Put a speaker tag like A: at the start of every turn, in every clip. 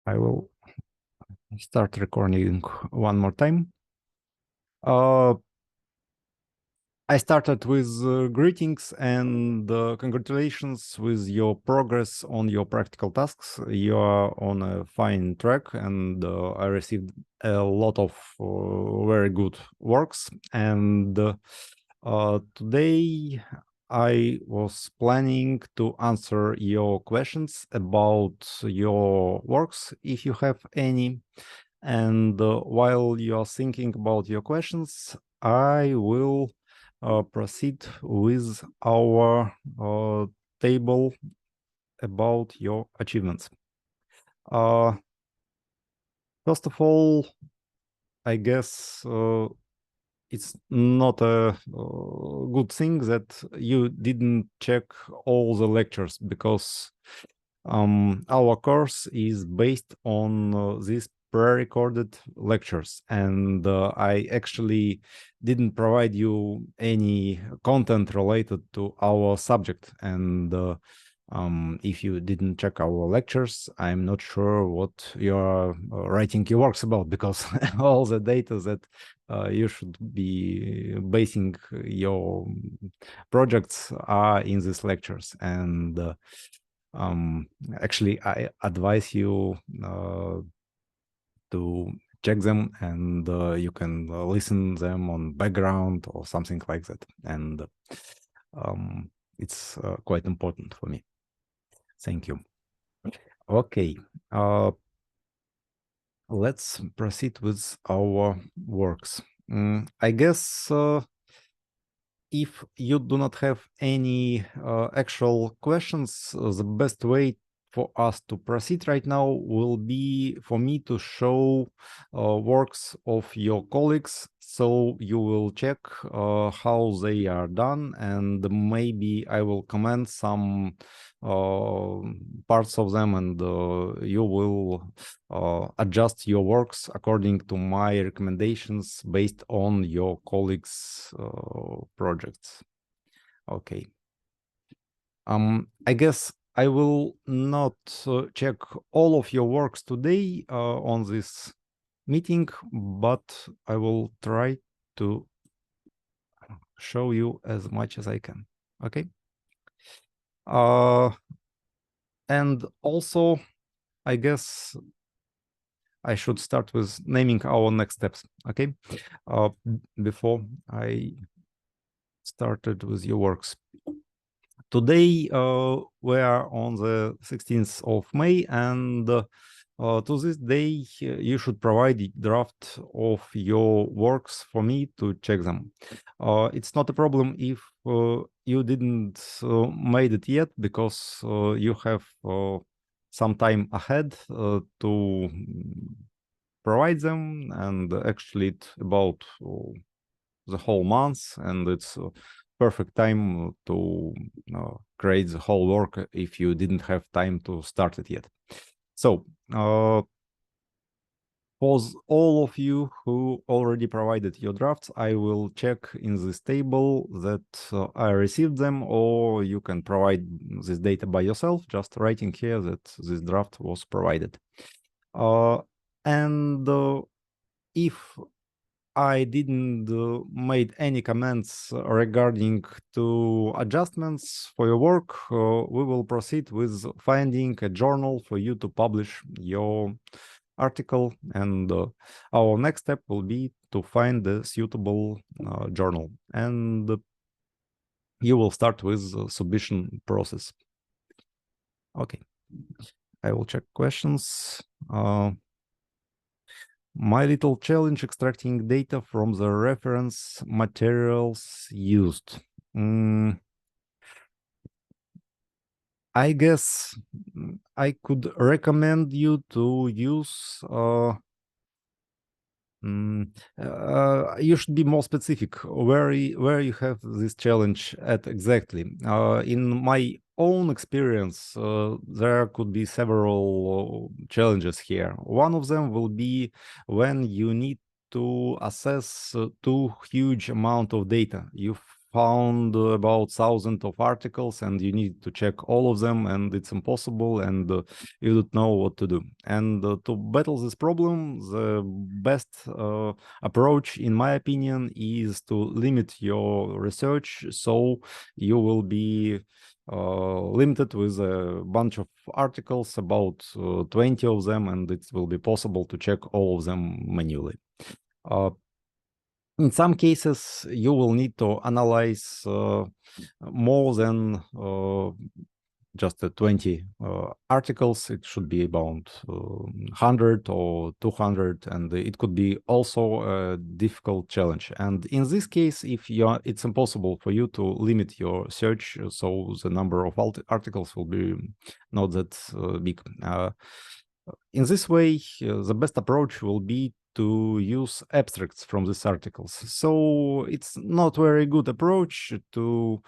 A: I will start recording one more time. I started with greetings and congratulations with your progress on your practical tasks. You are on a fine track, and I received a lot of very good works. And today I was planning to answer your questions about your works, if you have any. And while you are thinking about your questions, I will proceed with our table about your achievements. First of all, I guess it's not a good thing that you didn't check all the lectures, because our course is based on these pre-recorded lectures, and I actually didn't provide you any content related to our subject. And if you didn't check our lectures, I'm not sure what you're writing your works about, because all the data that you should be basing your projects are in these lectures. And actually, I advise you to check them, and you can listen them on background or something like that. And it's quite important for me. Thank you. Okay, let's proceed with our works. I guess if you do not have any actual questions, the best way for us to proceed right now will be for me to show works of your colleagues, so you will check how they are done, and maybe I will comment some parts of them, and you will adjust your works according to my recommendations based on your colleagues' projects. Okay. I guess I will not check all of your works today on this meeting, but I will try to show you as much as I can. Okay. And also, I guess I should start with naming our next steps. Okay. Before I started with your works. Today, we are on the 16th of May, and to this day, you should provide a draft of your works for me to check them. It's not a problem if you didn't made it yet, because you have some time ahead to provide them, and actually it's about the whole month, and it's perfect time to create the whole work if you didn't have time to start it yet. So for all of you who already provided your drafts, I will check in this table that I received them, or you can provide this data by yourself, just writing here that this draft was provided. And if I didn't made any comments regarding to adjustments for your work, we will proceed with finding a journal for you to publish your article, and our next step will be to find a suitable journal, and you will start with the submission process. Okay, I will check questions. My little challenge extracting data from the reference materials used. I guess I could recommend you to use you should be more specific where you have this challenge at exactly. In my own experience, there could be several challenges here. One of them will be when you need to assess too huge amount of data. You found about thousands of articles and you need to check all of them and it's impossible and you don't know what to do. And to battle this problem, the best approach, in my opinion, is to limit your research, so you will be limited with a bunch of articles, about 20 of them, and it will be possible to check all of them manually. In some cases, you will need to analyze more than just 20 articles. It should be about 100 or 200, and it could be also a difficult challenge. And in this case, if it's impossible for you to limit your search, so the number of articles will be not that big. In this way, the best approach will be to use abstracts from these articles. So it's not very good approach to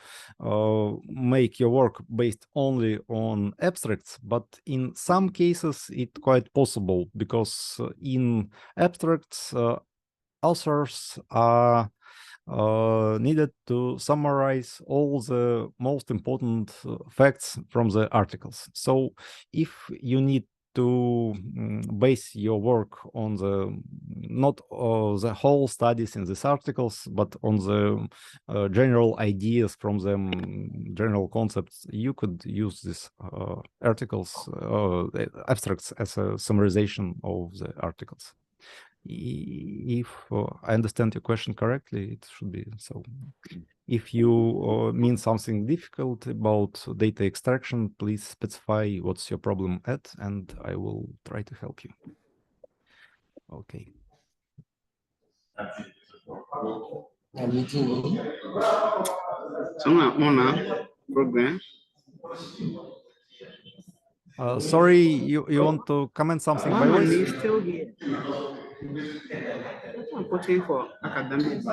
A: make your work based only on abstracts, but in some cases it's quite possible, because in abstracts authors are needed to summarize all the most important facts from the articles. So if you need to base your work on the not the whole studies in these articles, but on the general ideas from them, general concepts, you could use these articles, abstracts, as a summarization of the articles. If I understand your question correctly, it should be so. If you mean something difficult about data extraction, please specify what's your problem at, and I will try to help you. Okay. Sorry, you want to comment something by voice?
B: Is still here. I'm putting for academic.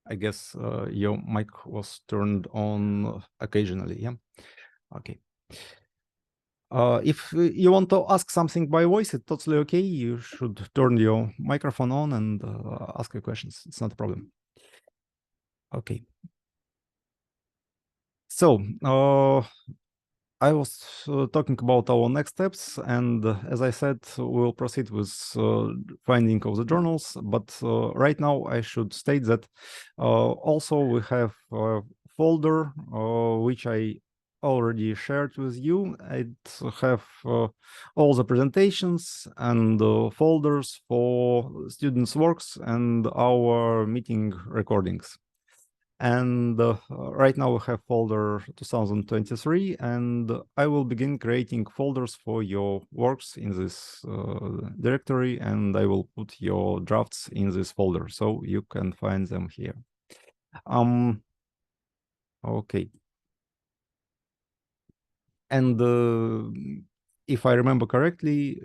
A: I guess your mic was turned on occasionally, yeah? Okay. If you want to ask something by voice, it's totally okay. You should turn your microphone on and ask your questions. It's not a problem. Okay. So, I was talking about our next steps, and as I said, we'll proceed with finding of the journals. But right now, I should state that also we have a folder which I already shared with you. It have all the presentations and folders for students' works and our meeting recordings. And right now we have folder 2023, and I will begin creating folders for your works in this directory, and I will put your drafts in this folder, so you can find them here. Okay. And if I remember correctly,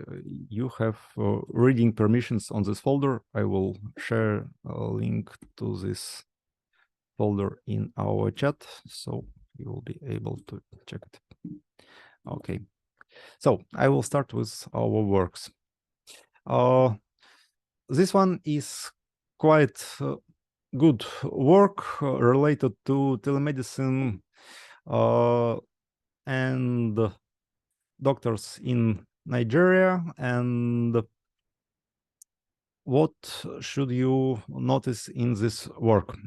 A: you have reading permissions on this folder. I will share a link to this folder in our chat, so you will be able to check it. Okay, so I will start with our works. This one is quite good work related to telemedicine and doctors in Nigeria. And what should you notice in this work?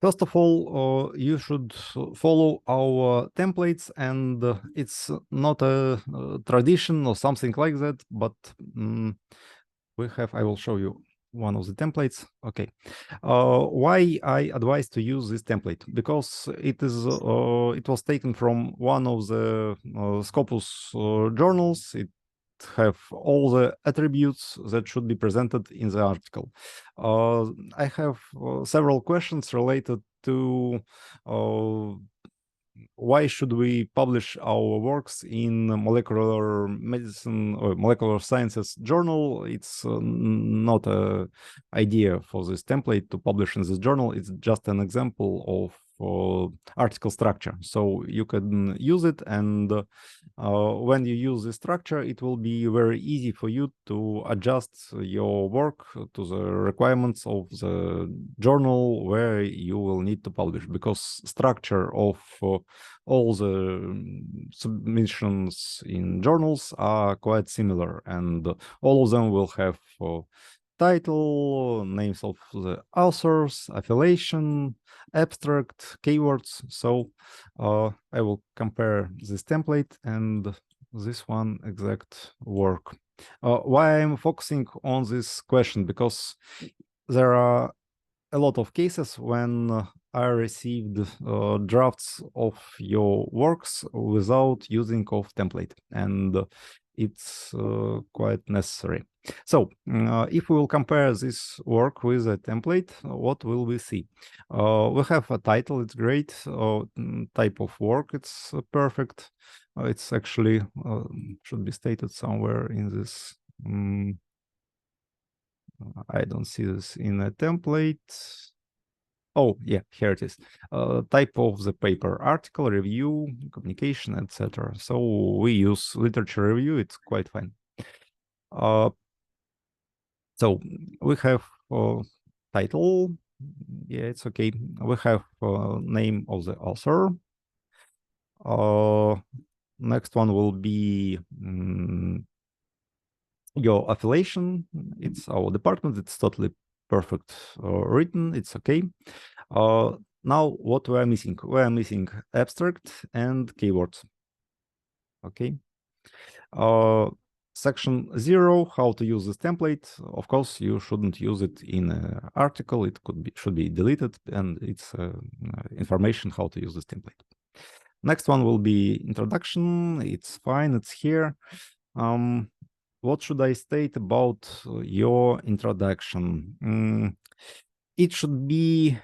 A: First of all, you should follow our templates, and it's not a tradition or something like that, but we have, I will show you one of the templates. Okay. Why I advise to use this template? Because it is it was taken from one of the Scopus journals. It have all the attributes that should be presented in the article. I have several questions related to why should we publish our works in molecular medicine or molecular sciences journal. It's not an idea for this template to publish in this journal. It's just an example of article structure. So you can use it, and when you use the structure, it will be very easy for you to adjust your work to the requirements of the journal where you will need to publish, because structure of all the submissions in journals are quite similar, and all of them will have title, names of the authors, affiliation, abstract, keywords. So I will compare this template and this one exact work. Why I'm focusing on this question? Because there are a lot of cases when I received drafts of your works without using of template, and it's quite necessary. So if we will compare this work with a template, what will we see? We have a title, it's great. Type of work, it's perfect. It's actually should be stated somewhere in this. I don't see this in a template. Oh, yeah, here it is. Type of the paper, article, review, communication, etc. So we use literature review, it's quite fine. So we have title, yeah, it's okay. We have name of the author. Next one will be your affiliation. It's our department, it's totally perfect written, it's okay. Now what we are missing? We are missing abstract and keywords. Okay. Section 0, how to use this template. Of course, you shouldn't use it in an article. It should be deleted, and it's information how to use this template. Next one will be introduction. It's fine, it's here. What should I state about your introduction? It should be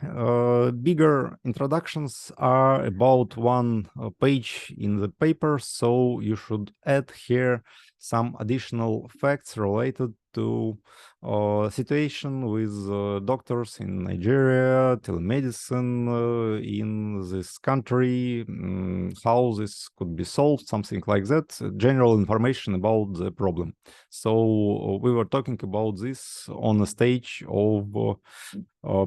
A: bigger. Introductions are about 1 page in the paper, so you should add here some additional facts related to situation with doctors in Nigeria, telemedicine in this country, how this could be solved, something like that, general information about the problem. So we were talking about this on a stage of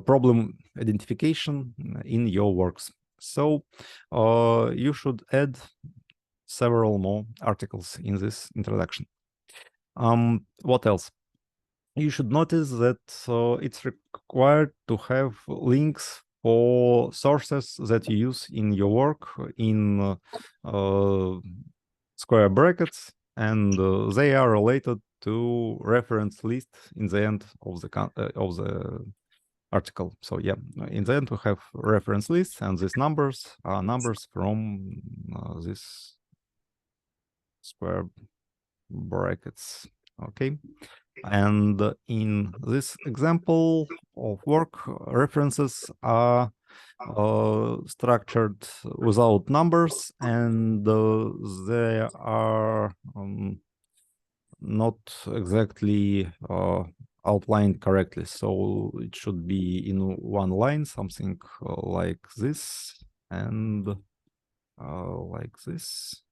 A: problem identification in your works. So you should add several more articles in this introduction. What else? You should notice that it's required to have links for sources that you use in your work in square brackets, and they are related to reference list in the end of the article. So yeah, in the end we have reference lists, and these numbers are numbers from this square brackets. Okay. And in this example of work, references are structured without numbers, and they are not exactly outlined correctly. So it should be in one line, something like this, and like this,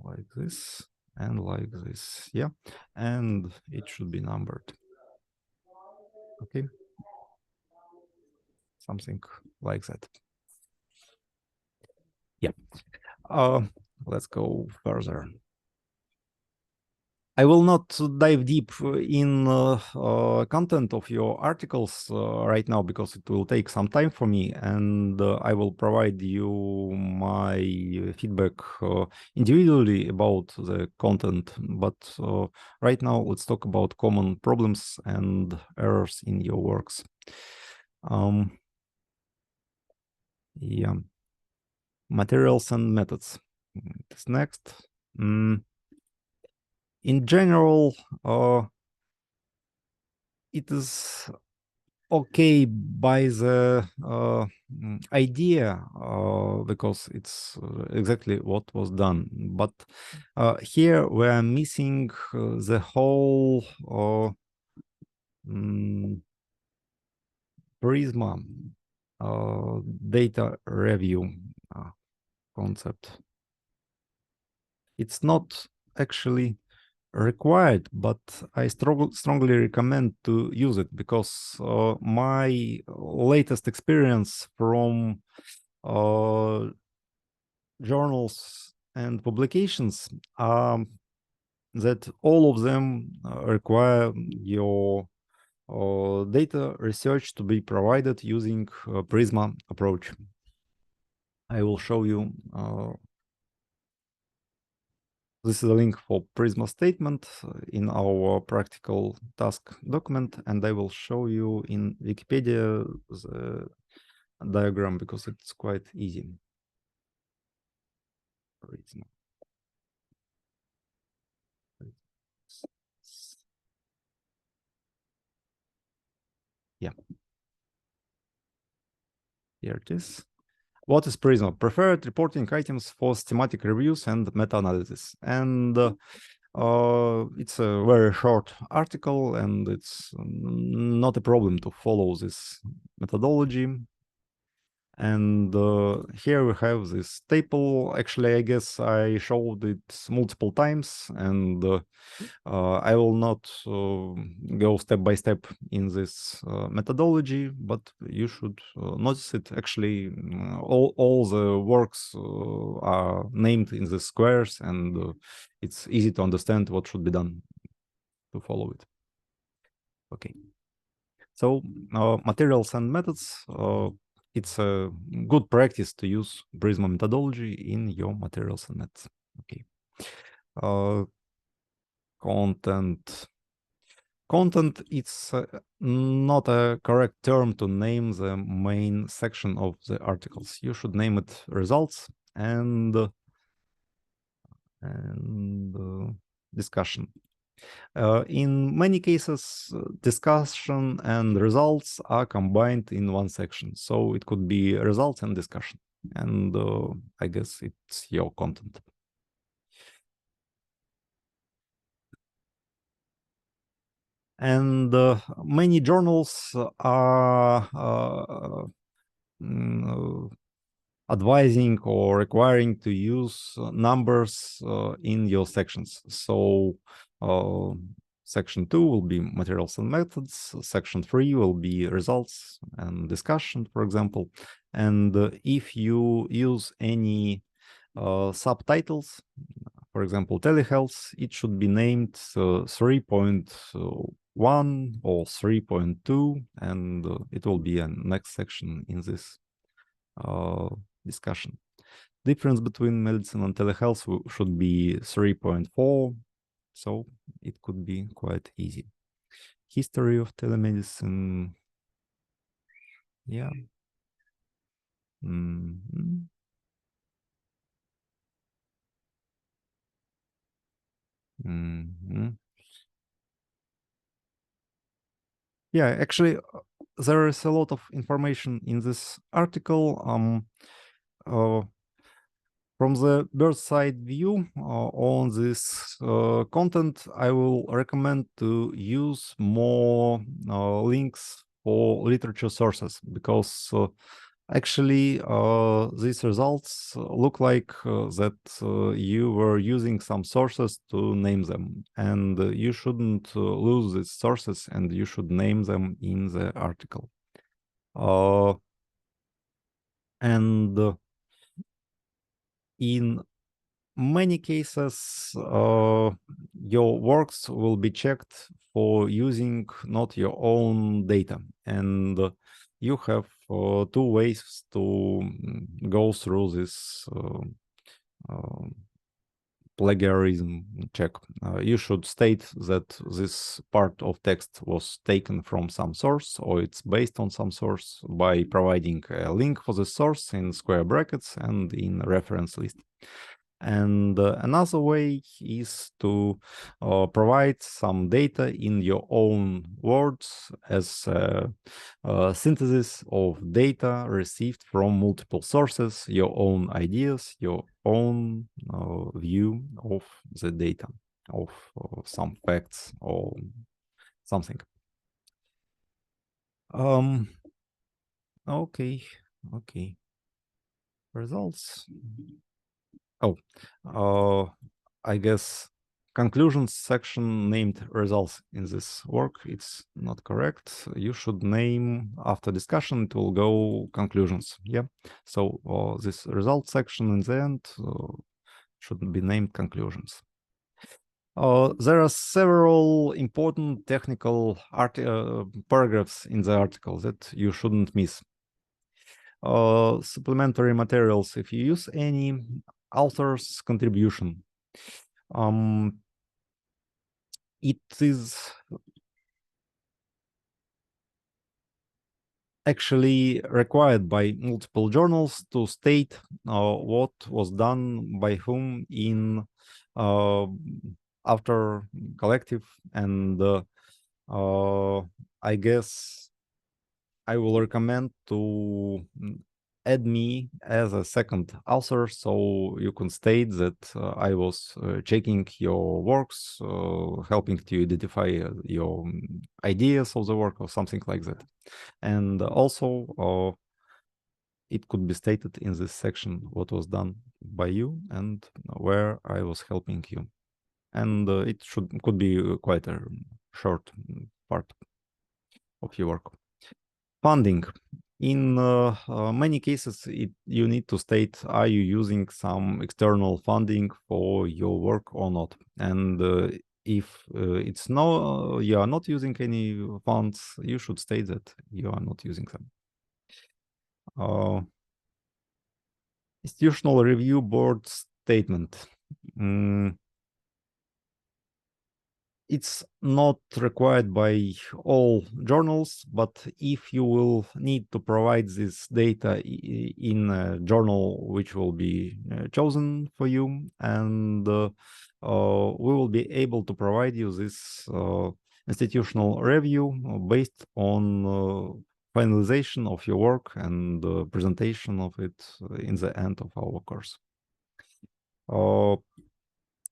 A: like this, and like this. Yeah, and it should be numbered. Okay, something like that. Yeah. Let's go further. I will not dive deep in content of your articles right now, because it will take some time for me, and I will provide you my feedback individually about the content. But right now, let's talk about common problems and errors in your works. Yeah, materials and methods. This next. In general, it is okay by the idea, because it's exactly what was done. But here we are missing the whole prisma. data review concept. It's not actually required, but I strongly recommend to use it because my latest experience from journals and publications that all of them require your data research to be provided using Prisma approach. I will show you. This is a link for Prisma statement in our practical task document, and I will show you in Wikipedia the diagram because it's quite easy. Prisma. Yeah. Here it is. What is Prisma? Preferred reporting items for systematic reviews and meta-analysis. And it's a very short article, and it's not a problem to follow this methodology. And here we have this table. Actually, I guess I showed it multiple times, and I will not go step by step in this methodology, but you should notice it. Actually, all the works are named in the squares, and it's easy to understand what should be done to follow it. Okay. So materials and methods. It's a good practice to use Prisma methodology in your materials and methods. Okay. Content. Content, it's not a correct term to name the main section of the articles. You should name it results and discussion. In many cases, discussion and results are combined in one section. So it could be results and discussion. And I guess it's your content. And many journals are advising or requiring to use numbers in your sections. So section 2 will be materials and methods, section 3 will be results and discussion, for example. And if you use any subtitles, for example, telehealth, it should be named 3.1 or 3.2, and it will be a next section in this discussion. Difference between medicine and telehealth should be 3.4, so it could be quite easy. History of telemedicine, yeah. Mm-hmm. Mm-hmm. Yeah, actually, there is a lot of information in this article. From the bird's side view on this content, I will recommend to use more links for literature sources because actually these results look like that you were using some sources to name them, and you shouldn't lose these sources, and you should name them in the article. And in many cases, your works will be checked for using not your own data, and you have two ways to go through this plagiarism check. You should state that this part of text was taken from some source or it's based on some source by providing a link for the source in square brackets and in reference list. And another way is to provide some data in your own words as a synthesis of data received from multiple sources, your own ideas, your own view of the data, of some facts or something. Okay, okay. Results. Oh, I guess conclusions section named results in this work. It's not correct. You should name after discussion, it will go conclusions. Yeah. So this result section in the end should be named conclusions. There are several important technical paragraphs in the article that you shouldn't miss. Supplementary materials, if you use any, author's contribution. It is actually required by multiple journals to state what was done by whom in after collective, and I guess I will recommend to add me as a second author, so you can state that I was checking your works, helping to identify your ideas of the work or something like that. And also, it could be stated in this section what was done by you and where I was helping you. And it could be quite a short part of your work. Funding. In many cases, you need to state, are you using some external funding for your work or not? And if it's no, you are not using any funds, you should state that you are not using them. Institutional Review Board statement. It's not required by all journals, but if you will need to provide this data in a journal which will be chosen for you, and we will be able to provide you this institutional review based on finalization of your work and presentation of it in the end of our course.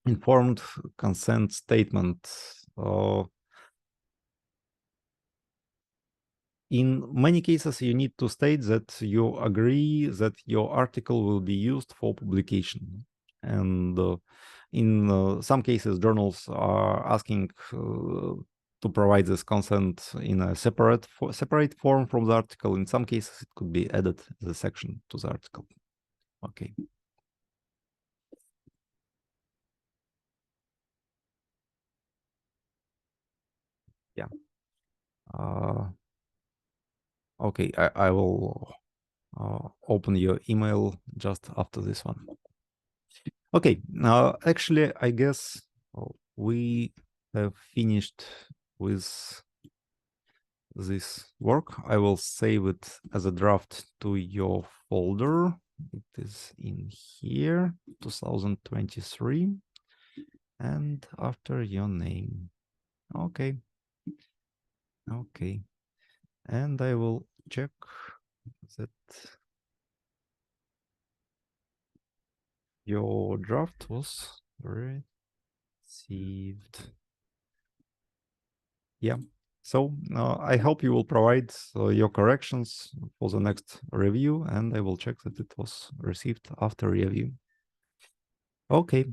A: Informed consent statement. In many cases, you need to state that you agree that your article will be used for publication. And in some cases, journals are asking to provide this consent in a separate form from the article. In some cases, it could be added as a section to the article. Okay. Yeah. Okay, I will open your email just after this one. Okay, actually, I guess we have finished with this work. I will save it as a draft to your folder. It is in here, 2023, and after your name. Okay. Okay. And I will check that your draft was received. Yeah. So I hope you will provide your corrections for the next review, and I will check that it was received after review. Okay,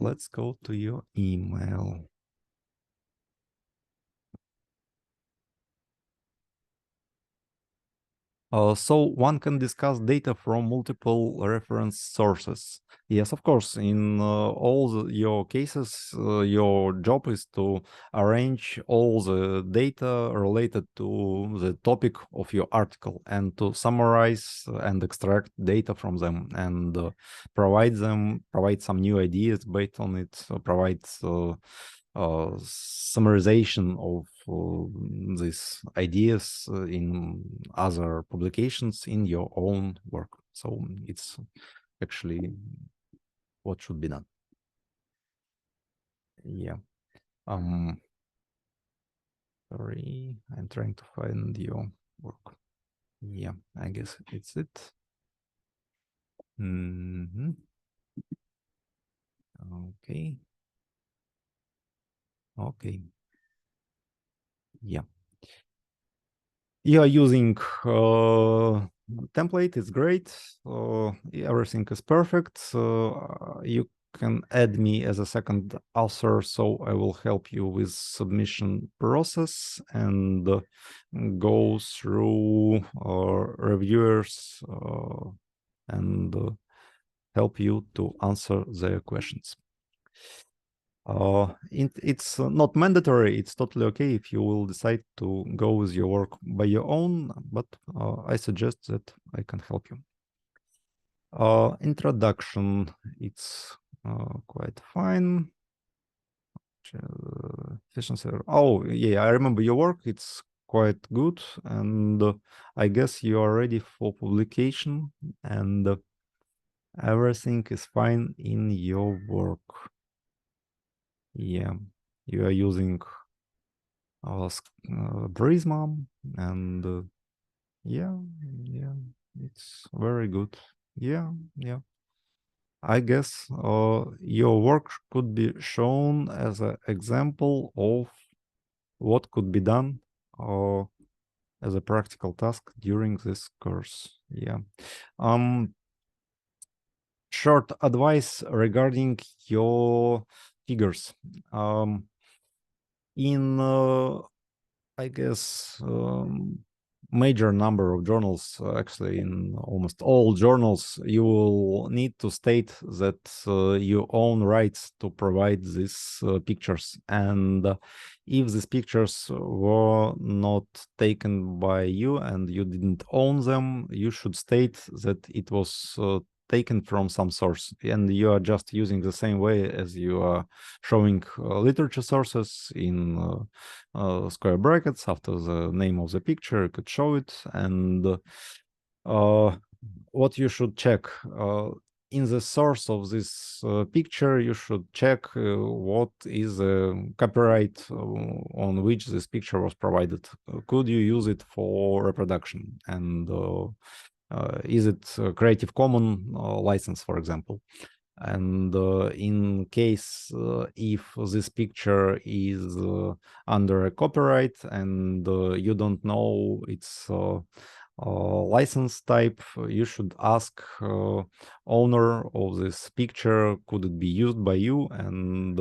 A: let's go to your email. So one can discuss data from multiple reference sources. Yes, of course. In all your cases, your job is to arrange all the data related to the topic of your article and to summarize and extract data from them and provide some new ideas based on it, provide summarization of these ideas in other publications in your own work. So it's actually what should be done. Yeah. Sorry, I'm trying to find your work. Yeah, I guess it's it. Okay. Okay. Yeah. you are using template, it's great. Everything is perfect. You can add me as a second author, so I will help you with submission process and go through reviewers and help you to answer their questions. It's not mandatory. It's totally okay if you will decide to go with your work by your own, but I suggest that I can help you. Introduction, it's quite fine. Efficiency. Oh, yeah, I remember your work. It's quite good, and I guess you are ready for publication, and everything is fine in your work. Yeah, you are using Prisma, and yeah, it's very good. Yeah. I guess your work could be shown as an example of what could be done as a practical task during this course. Yeah. Short advice regarding your figures. In I guess major number of journals, actually in almost all journals, you will need to state that you own rights to provide these pictures. And if these pictures were not taken by you and you didn't own them, you should state that it was taken from some source, and you are just using the same way as you are showing literature sources in square brackets after the name of the picture. You could show it, and what you should check in the source of this picture, you should check what is the copyright on which this picture was provided. Could you use it for reproduction, and is it Creative Commons license, for example? And in case if this picture is under a copyright and you don't know its license type, you should ask owner of this picture, could it be used by you, and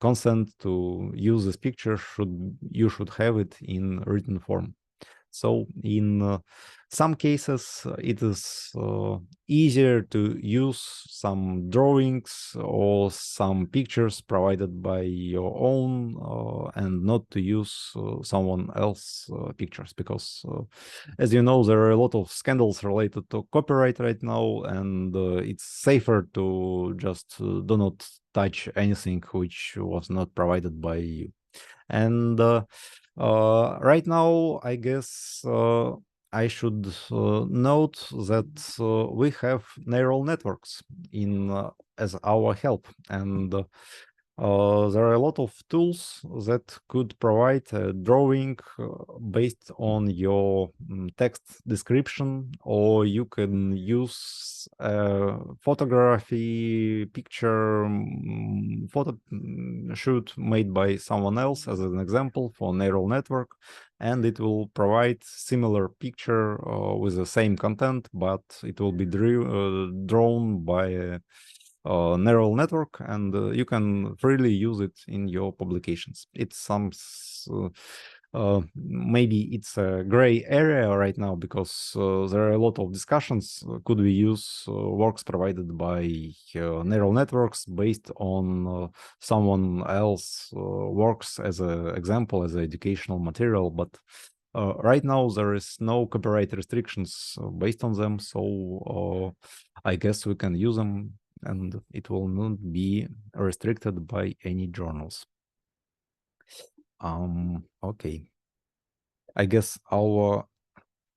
A: consent to use this picture you should have it in written form. So in some cases, it is easier to use some drawings or some pictures provided by your own and not to use someone else's pictures, because as you know, there are a lot of scandals related to copyright right now, and it's safer to just do not touch anything which was not provided by you. And right now, I guess I should note that we have neural networks in as our help, and there are a lot of tools that could provide a drawing based on your text description, or you can use photography, picture, photo shoot made by someone else as an example for neural network, and it will provide similar picture with the same content, but it will be drawn by a neural network, and you can freely use it in your publications. It's some maybe it's a gray area right now, because there are a lot of discussions. Could we use works provided by neural networks based on someone else works as an example, as an educational material? But right now there is no copyright restrictions based on them, so I guess we can use them, and it will not be restricted by any journals. Okay. I guess our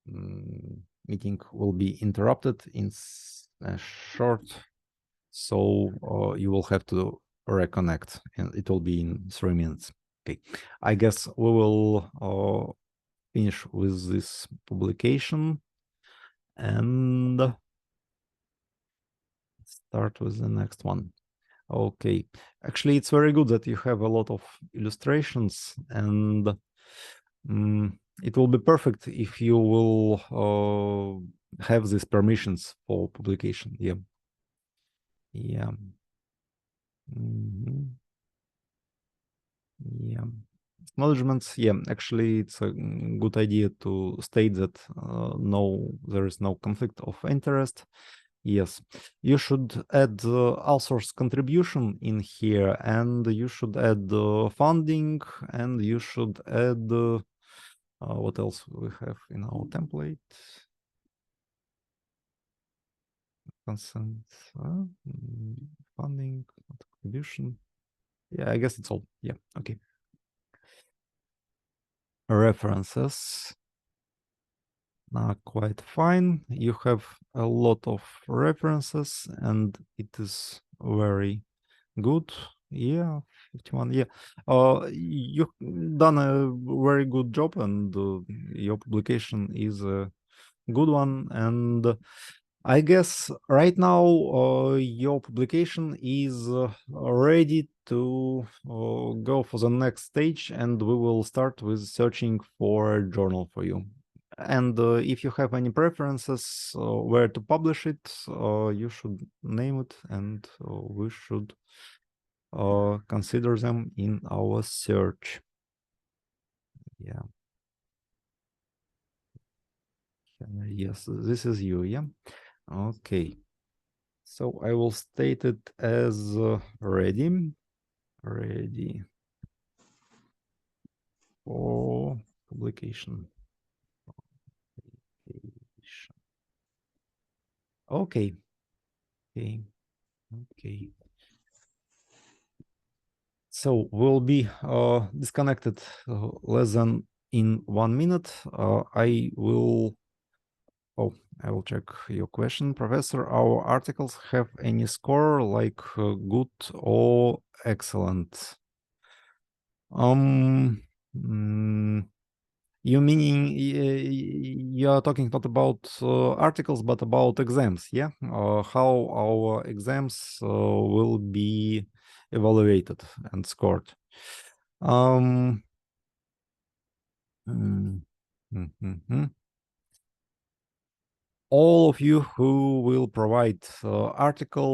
A: meeting will be interrupted in a short, so you will have to reconnect, and it will be in 3 minutes. Okay. I guess we will finish with this publication and start with the next one. Okay, actually, it's very good that you have a lot of illustrations, and it will be perfect if you will have these permissions for publication. Yeah. Mhm. Yeah. Acknowledgements. Yeah, actually, it's a good idea to state that there is no conflict of interest. Yes, you should add author's contribution in here, and you should add funding, and you should add what else we have in our template? Consent, funding, contribution. Yeah, I guess it's all. Yeah, okay. References. Quite fine. You have a lot of references, and it is very good. Yeah, 51. Yeah, you've done a very good job, and your publication is a good one. And I guess right now your publication is ready to go for the next stage, and we will start with searching for a journal for you. And if you have any preferences where to publish it, you should name it, and we should consider them in our search. Yeah. Yes, this is you. Yeah. Okay. So I will state it as ready for publication. Okay. So we'll be disconnected less than in 1 minute. I will check your question, Professor. Our articles have any score like good or excellent? You meaning you are talking not about articles, but about exams, yeah? How our exams will be evaluated and scored. All of you who will provide articles